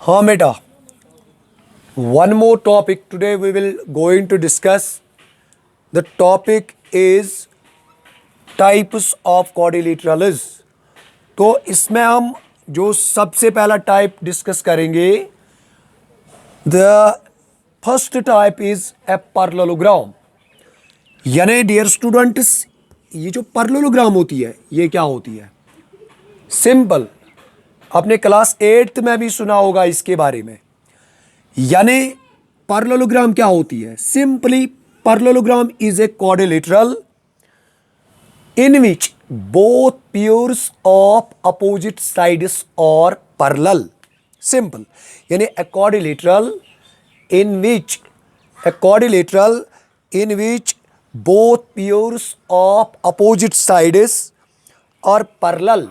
हाँ बेटा, one more topic today we will going to discuss. The topic is types of quadrilaterals. तो इसमें हम जो सबसे पहला टाइप डिस्कस करेंगे, the first type is a parallelogram. यानी डियर स्टूडेंट्स, ये जो पैरेललोग्राम होती है ये क्या होती है? सिंपल, आपने क्लास 8th में भी सुना होगा इसके बारे में. यानी पैरेललोग्राम क्या होती है? Simply parallelogram is a quadrilateral in which both pairs of opposite sides are parallel. Simple. यानी a quadrilateral in which both pairs of opposite sides are parallel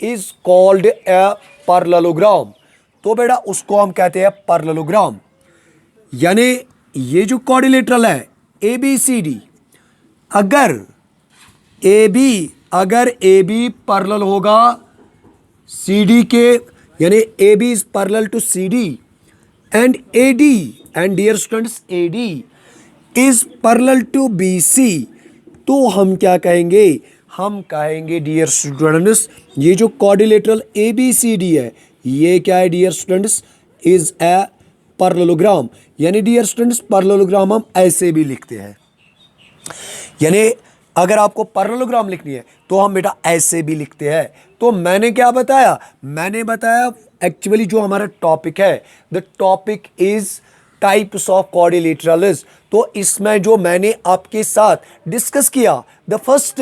is called a parallelogram. तो बेटा उसको हम कहते हैं पैरेललोग्राम. यानी ये जो क्वाड्रिलेटरल है ABCD, अगर AB पैरेलल होगा CD के, यानी AB is parallel to CD and dear students AD is parallel to BC, तो हम क्या कहेंगे? हम कहेंगे डियर स्टूडेंट्स ये जो क्वाड्रिलेटरल ABCD है ये क्या है dear students? Is a parallelogram. यानी डियर स्टूडेंट्स पैरेललोग्राम हम ऐसे भी लिखते हैं. यानी अगर आपको पैरेललोग्राम लिखनी है तो हम बेटा ऐसे भी लिखते हैं. तो मैंने क्या बताया? मैंने बताया एक्चुअली जो हमारा टॉपिक है, the topic is types of quadrilaterals. तो इसमें जो मैंने आपके साथ डिस्कस किया, the first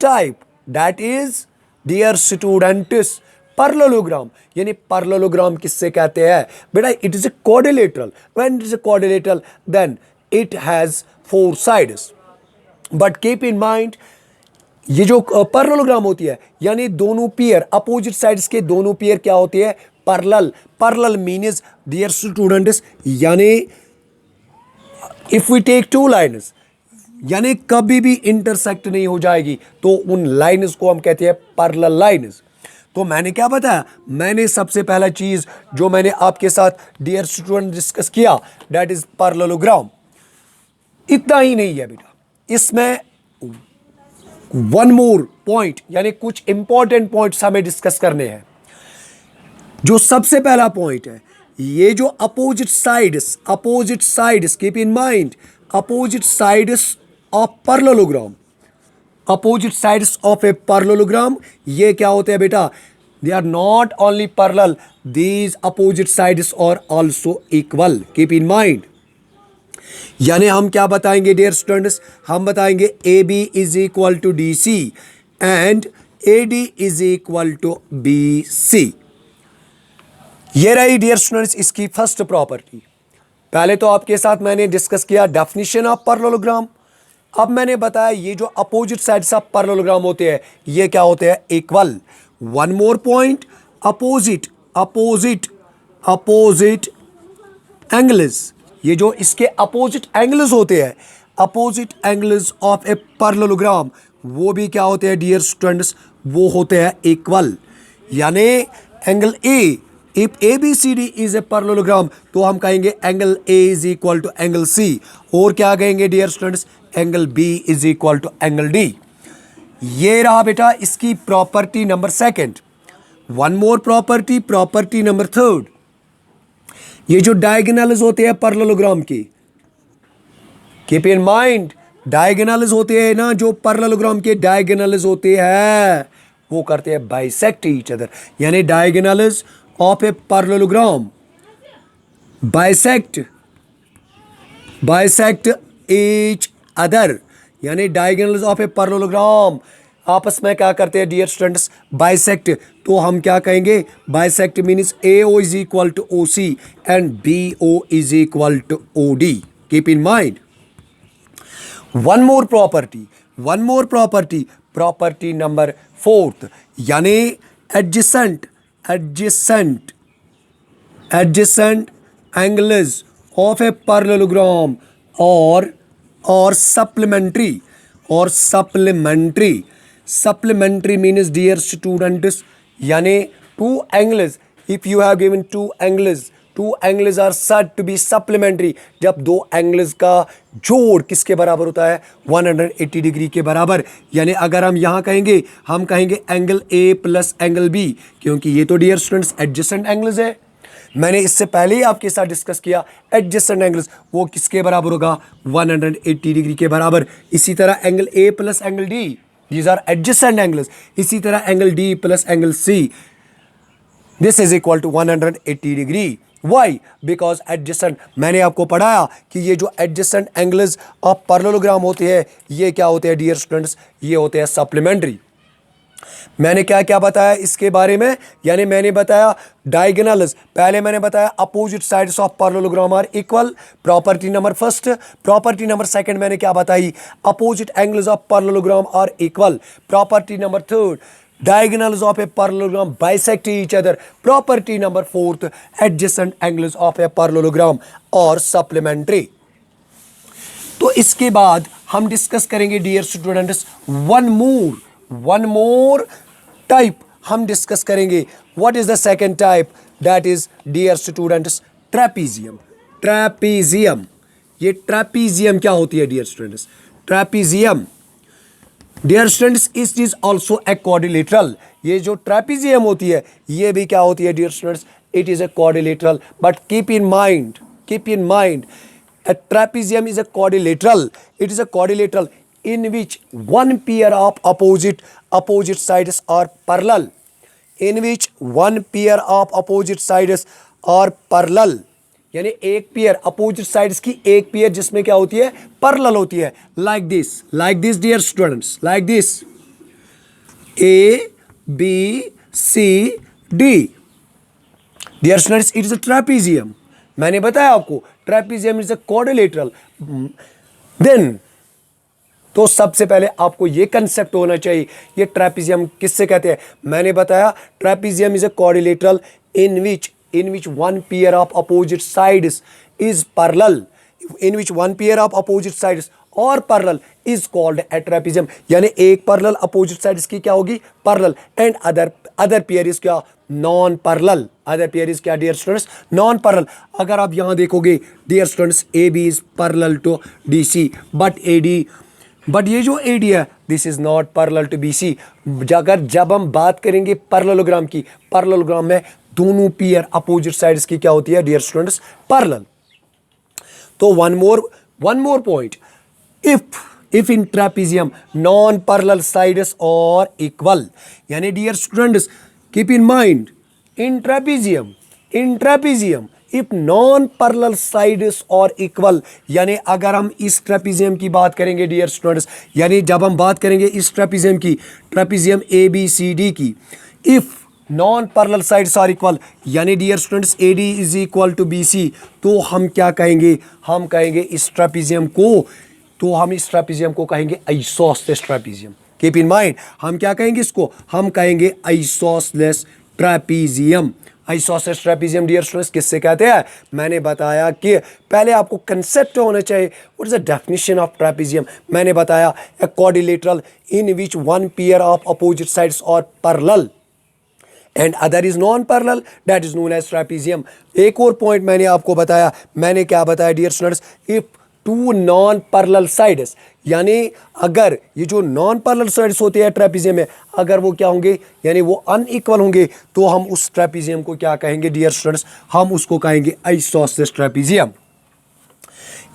type that is dear students parallelogram. यानी पैरेललोग्राम किससे कहते हैं बेटा? It is a quadrilateral. When it is a quadrilateral then it has 4 sides. But keep in mind, ये जो पैरेललोग्राम होती है यानी दोनों पेयर, अपोजिट साइड्स के दोनों पेयर क्या होती है? Parallel. Parallel means dear students, यानी इफ वी टेक 2 लाइन्स, यानी कभी भी इंटरसेक्ट नहीं हो जाएगी, तो उन लाइन्स को हम कहते हैं पैरेलल लाइन्स. तो मैंने क्या बताया? मैंने सबसे पहला चीज जो मैंने आपके साथ डियर स्टूडेंट डिस्कस किया दैट इज पैरेललोग्राम. इतना ही नहीं है बेटा, इसमें वन मोर पॉइंट, यानी कुछ इंपॉर्टेंट पॉइंट्स हमें डिस्कस करने हैं. जो सबसे पहला पॉइंट है, ये जो opposite sides keep in mind, opposite sides of parallelogram, opposite sides of a parallelogram ये क्या होते हैं बेटा? They are not only parallel, these opposite sides are also equal. Keep in mind. यानी हम क्या बताएंगे डियर स्टूडेंट्स? हम बताएंगे AB is equal to DC and AD is equal to BC. ये रही डियर स्टूडेंट्स इसकी फर्स्ट प्रॉपर्टी. पहले तो आपके साथ मैंने डिस्कस किया डेफिनेशन ऑफ पैरेललोग्राम. अब मैंने बताया ये जो अपोजिट साइड्स ऑफ पैरेललोग्राम होते हैं ये क्या होते हैं? Equal. One more point, opposite angles, ये जो इसके अपोजिट एंगल्स होते हैं, opposite angles of a parallelogram, वो भी क्या होते हैं डियर स्टूडेंट्स? वो होते हैं इक्वल. यानी angle A, if ABCD is a parallelogram तो हम कहेंगे angle A is equal to angle C. और क्या कहेंगे dear students? Angle B is equal to angle D. ये रहा बेटा इसकी property number 2. One more property number 3. ये जो डायगोनल्स होते हैं पैरेललोग्राम की, कीप इन माइंड, डायगोनल्स होते हैं ना, जो पैरेललोग्राम के डायगोनल्स होते हैं वो करते हैं बाइसेक्ट ईच अदर. यानी diagonals of a parallelogram bisect each other. यानी डायगोनल्स ऑफ ए पैरेललोग्राम आपस में क्या करते हैं डियर स्टूडेंट्स? बाइसेक्ट. तो हम क्या कहेंगे? Bisect means AO is equal to OC and BO is equal to OD. Keep in mind. One more property number 4, यानी adjacent angles of a parallelogram are supplementary means dear students, यानी 2 angles if you have given two angles are said to be supplementary, जब दो angles का जोड़ किसके बराबर होता है, 180 डिग्री के बराबर। यानी अगर हम यहाँ कहेंगे, हम कहेंगे angle A plus angle B, क्योंकि ये तो डियर स्टूडेंट्स एडजेसेंट एंगल्स है। मैंने इससे पहले ही आपके साथ डिस्कस किया, एडजेसेंट एंगल्स वो किसके बराबर होगा, 180 डिग्री के बराबर। इसी तरह angle A plus angle D, these are adjacent angles. इसी तरह angle D plus angle C, this is equal to 180 degree. Why? Because adjacent, मैंने आपको पढ़ाया कि ये जो एडजेसेंट एंगल्स ऑफ पैरेललोग्राम होते हैं, ये क्या होते हैं डियर स्टूडेंट्स, ये होते हैं सप्लीमेंट्री। मैंने क्या क्या बताया इसके बारे में, यानी मैंने बताया डायगोनल्स, पहले मैंने बताया opposite sides of parallelogram are equal, property number first. Property number second मैंने क्या बताई, opposite angles of parallelogram are equal. Property number third, diagonals of a parallelogram bisect each other. Property number fourth, adjacent angles of a parallelogram or supplementary. तो इसके बाद हम discuss करेंगे dear students one more type हम discuss करेंगे। What is the second type, that is dear students trapezium. Trapezium, ये trapezium क्या होती है dear students, trapezium dear students it is also a quadrilateral. ये जो ट्रेपीजियम होती है ये भी क्या होती है dear students, it is a quadrilateral. But keep in mind a trapezium is a quadrilateral. It is a quadrilateral in which one pair of opposite sides are parallel. In which one pair of opposite sides are parallel. यानी एक pair opposite sides की एक pair जिसमें क्या होती है, parallel होती है। Like this dear students, like this A B C D. Dear students it is a trapezium. मैंने बताया आपको trapezium is a quadrilateral. Then तो सबसे पहले आपको ये कंसेप्ट होना चाहिए, ये ट्रेपीजियम किससे कहते हैं। मैंने बताया trapezium is a quadrilateral in which one pair of opposite sides is parallel, in which one pair of opposite sides और parallel is called a trapezium। यानी एक parallel opposite sides की क्या होगी, parallel, and other pair is क्या, non parallel। other pair is क्या dear students, non parallel। अगर आप यहाँ देखोगे dear students AB is parallel to DC but ये जो AD है this is not parallel to BC। अगर जब हम बात करेंगे पैरेललोग्राम की, पैरेललोग्राम में दोनों पेयर अपोजिट साइड्स की क्या होती है डियर स्टूडेंट्स, पैरेलल। तो one more point, if in trapezium non parallel sides are equal, यानी dear students keep in mind in trapezium if non parallel sides are equal, यानी अगर हम इस ट्रेपीजियम की बात करेंगे डियर स्टूडेंट्स, यानी जब हम बात करेंगे इस ट्रेपीजियम की, ट्रेपीजियम ABCD की, if non parallel sides are equal, यानी dear students AD is equal to BC, तो हम क्या कहेंगे, हम कहेंगे इस ट्रेपीजियम को कहेंगे isosceles trapezium. Keep in mind, हम क्या कहेंगे इसको, हम कहेंगे isosceles trapezium. Isosceles trapezium dear students किससे कहते हैं, मैंने बताया कि पहले आपको कंसेप्ट होना चाहिए, what is the definition of trapezium. मैंने बताया a quadrilateral in which one pair of opposite sides are parallel and other is non parallel, that is known as trapezium. एक और पॉइंट मैंने आपको बताया, मैंने क्या बताया dear students, if two non parallel sides, यानी अगर ये जो नॉन पैरेलल साइड्स होते हैं ट्रेपीजियम में, अगर वो क्या होंगे, यानी वो अनइक्वल होंगे, तो हम उस ट्रेपीजियम को क्या कहेंगे डियर स्टूडेंट्स, हम उसको कहेंगे आइसोसेलेस ट्रेपीजियम।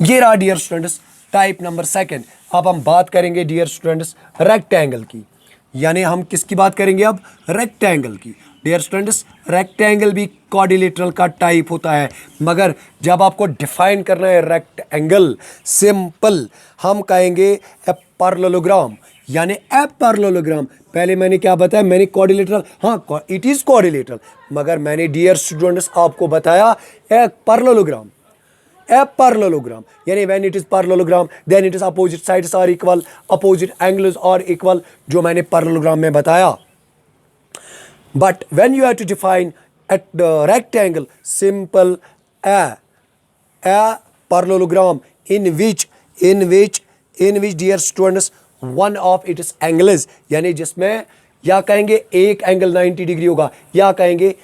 ये रहा dear students type number second. अब हम बात करेंगे डियर स्टूडेंट्स रेक्टेंगल की, यानी हम किसकी बात करेंगे अब, रेक्टेंगल की। डियर स्टूडेंट्स रेक्टेंगल भी क्वाड्रिलेटरल का टाइप होता है, मगर जब आपको डिफाइन करना है रेक्टेंगल, सिंपल हम कहेंगे ए पैरेललोग्राम, यानी ए पैरेललोग्राम। पहले मैंने क्या बताया, मैंने क्वाड्रिलेटरल, हाँ इट इज क्वाड्रिलेटरल, मगर मैंने डियर स्टूडेंट्स आपको बताया ए पैरेललोग्राम। A parallelogram, यानी when it is parallelogram then it is opposite sides are equal, opposite angles are equal, जो मैंने parallelogram में बताया। But when you have to define at the rectangle, simple a parallelogram in which dear students one of its angles, यानी जिसमें या कहेंगे एक angle 90 degree होगा, या कहेंगे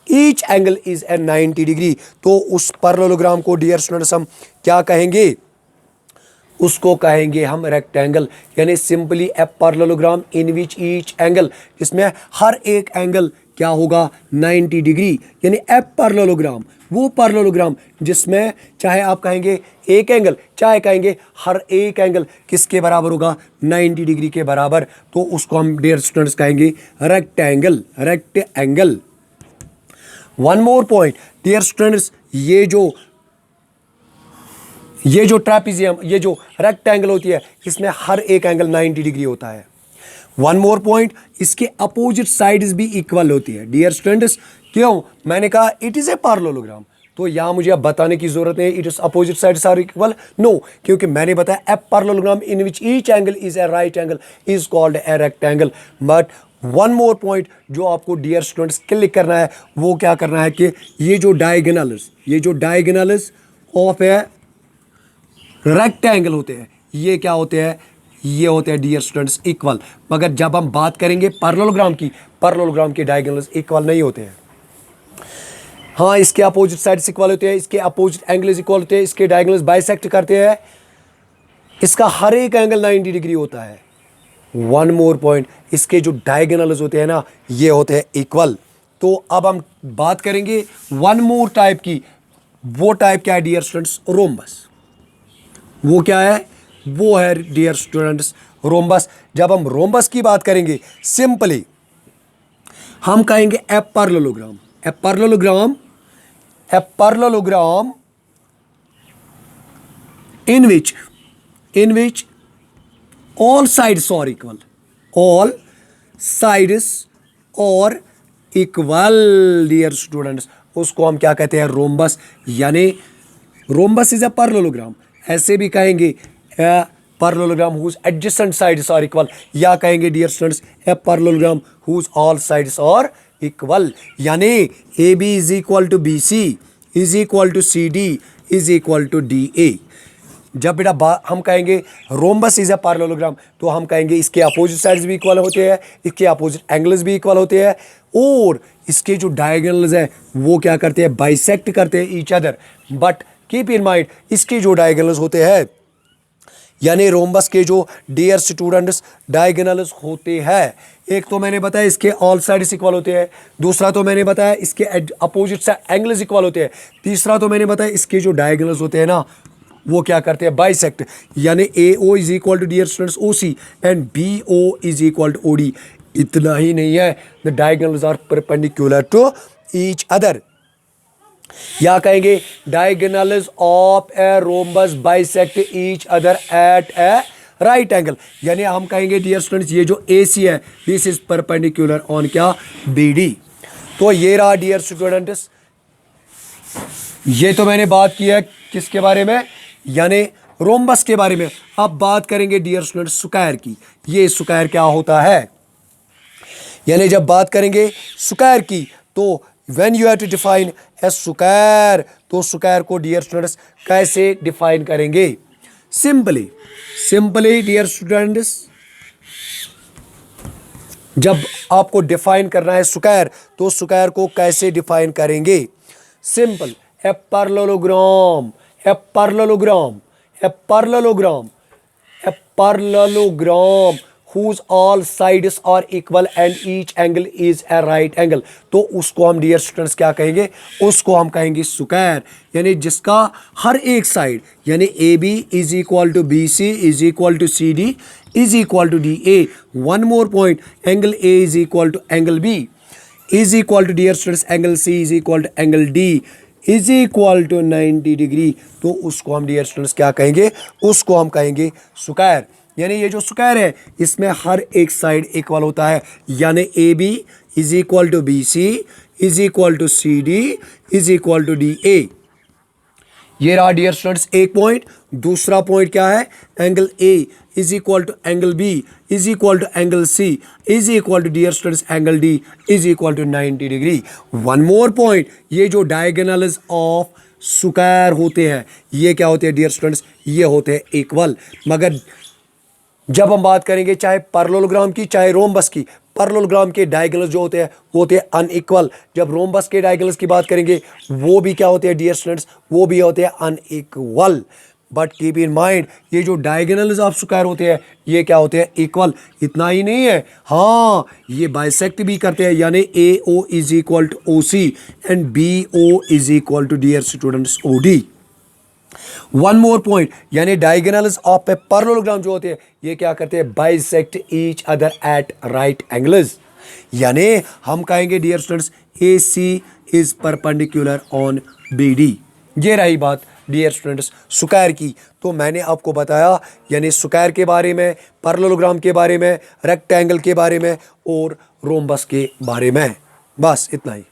each angle is A 90 degree, तो उस पैरेललोग्राम को डियर स्टूडेंट्स हम क्या कहेंगे, उसको कहेंगे हम रेक्टेंगल। यानी simply A parallelogram in which each angle, इसमें हर एक एंगल क्या होगा 90 डिग्री। यानी ए पैरेललोग्राम, वो पैरेललोग्राम जिसमें चाहे आप कहेंगे एक एंगल, चाहे कहेंगे हर एक एंगल किसके बराबर होगा 90 डिग्री के बराबर, तो उसको हम डियर स्टूडेंट्स कहेंगे rectangle, rectangle. One more point dear students, ये जो ट्रेपेजियम, ये जो रेक्टेंगल होती है, इसमें हर एक एंगल 90 डिग्री होता है। वन मोर पॉइंट, इसके अपोजिट साइड्स भी इक्वल होती है डियर स्टूडेंट्स। क्यों? मैंने कहा इट इज ए पैरेललोग्राम, तो यहां मुझे अब बताने की जरूरत नहीं it is opposite sides are equal, no, क्योंकि मैंने बताया a parallelogram in which each angle is a right angle is called a rectangle. But one more point जो आपको डियर स्टूडेंट्स क्लिक करना है, वो क्या करना है कि ये जो डायगोनल्स ऑफ ए रेक्टेंगल होते हैं, ये क्या होते हैं, ये होते हैं डियर स्टूडेंट्स इक्वल। मगर जब हम बात करेंगे पैरेललोग्राम की, पैरेललोग्राम के डायगोनल्स इक्वल नहीं होते हैं। हाँ, इसके अपोजिट साइड्स इक्वल होते हैं, इसके अपोजिट एंगल्स इक्वल होते हैं, इसके डायगोनल्स बाइसेक्ट करते हैं, इसका हर एक एंगल 90 डिग्री होता है। वन मोर पॉइंट, इसके जो डायगोनल्स होते हैं ना, ये होते हैं इक्वल। तो अब हम बात करेंगे वन मोर टाइप की। वो टाइप क्या है डियर स्टूडेंट्स? रोम्बस। वो क्या है? वो है डियर स्टूडेंट्स रोम्बस। जब हम रोम्बस की बात करेंगे, सिंपली हम कहेंगे a parallelogram, a parallelogram, a parallelogram in which all sides are equal, all sides are equal dear students, उसको हम क्या कहते हैं? रोम्बस। यानी रोम्बस इज अ पैरेललोग्राम। ऐसे भी कहेंगे parallelogram whose adjacent sides are equal, या कहेंगे dear students a parallelogram whose all sides are equal। यानी A B is equal to B C is equal to C D is equal to D A. जब बेटा हम कहेंगे rhombus is a parallelogram, तो हम कहेंगे इसके अपोजिट साइड्स भी इक्वल होते हैं, इसके अपोजिट एंगल्स भी इक्वल होते हैं, और इसके जो डायगोनल्स हैं वो क्या करते हैं? बाइसेक्ट करते हैं each other. But keep in mind, इसके जो डायगोनल्स होते हैं, यानी रोम्बस के जो डियर स्टूडेंट्स डायगोनल्स होते हैं, एक तो मैंने बताया इसके ऑल साइड्स इक्वल होते हैं, दूसरा तो मैंने बताया इसके अपोजिट से एंगल्स इक्वल होते हैं, तीसरा तो मैंने बताया इसके जो डायगोनल्स होते हैं ना, वो क्या करते हैं? बाइसेक्ट। यानी A O is equal to dear students O C and B O is equal to O D. इतना ही नहीं है, the diagonals are perpendicular to each other. या कहेंगे diagonals of a rhombus bisect each other at a right angle. यानी हम कहेंगे dear students ये जो ए सी है, दिस इज परपेंडिकुलर ऑन क्या? B D. तो ये रहा डियर स्टूडेंट्स, ये तो मैंने बात की है किसके बारे में? यानी रोम्बस के बारे में। अब बात करेंगे डियर स्टूडेंट्स स्क्वायर की। ये स्क्वायर क्या होता है? यानी जब बात करेंगे स्क्वायर की, तो when you have to define a square, तो स्क्वायर को डियर स्टूडेंट्स कैसे डिफाइन करेंगे? सिंपली डियर स्टूडेंट्स, जब आपको डिफाइन करना है स्क्वायर, तो स्क्वायर को कैसे डिफाइन करेंगे? Simple, a parallelogram, a parallelogram, a parallelogram, a parallelogram whose all sides are equal and each angle is a right angle। तो उसको हम डियर स्टूडेंट्स क्या कहेंगे? उसको हम कहेंगे स्क्वायर। यानी जिसका हर एक साइड, यानी A B is equal to B C is equal to C D is equal to D A. One more point, angle A is equal to angle B is equal to dear students angle C is equal to angle D is equal to 90 degree. तो उसको हम dear students क्या कहेंगे? उसको हम कहेंगे square. यानी ये जो स्क्वायर है, इसमें हर एक साइड इक्वल होता है। यानी A B is equal to B C is equal to C D is equal to D A. ये रहा डियर स्टूडेंट्स एक पॉइंट। दूसरा पॉइंट क्या है? Angle A is equal to angle B is equal to angle C is equal to dear students angle D is equal to 90 degree. One more point, ये जो diagonals of square होते हैं, ये क्या होते हैं डियर स्टूडेंट्स? ये होते हैं इक्वल। मगर जब हम बात करेंगे चाहे पैरेललोग्राम की चाहे रोम्बस की, पैरेललोग्राम के डायगोनल्स जो होते हैं वो होते हैं अनइक्वल। जब रोम्बस के डायगोनल्स की बात करेंगे वो भी क्या होते हैं डियर स्टूडेंट्स, वो भी होते हैं unequal. But keep in mind ये जो डायगोनल्स ऑफ स्क्वायर होते हैं ये क्या होते हैं, इक्वल। इतना ही नहीं है, हाँ ये बाइसेक्ट भी करते हैं, यानी A O is equal to O C and B O is equal to dear students O D. One more point, यानी डायगोनल्स ऑफ ए पैरेललोग्राम जो होते हैं ये क्या करते हैं, bisect each other at right angles. यानी हम कहेंगे dear students A C is perpendicular on B D. ये रही बात डियर स्टूडेंट्स स्क्वायर की। तो मैंने आपको बताया यानी स्क्वायर के बारे में, पैरेललोग्राम के बारे में, रेक्टेंगल के बारे में और रोम्बस के बारे में, बस इतना ही।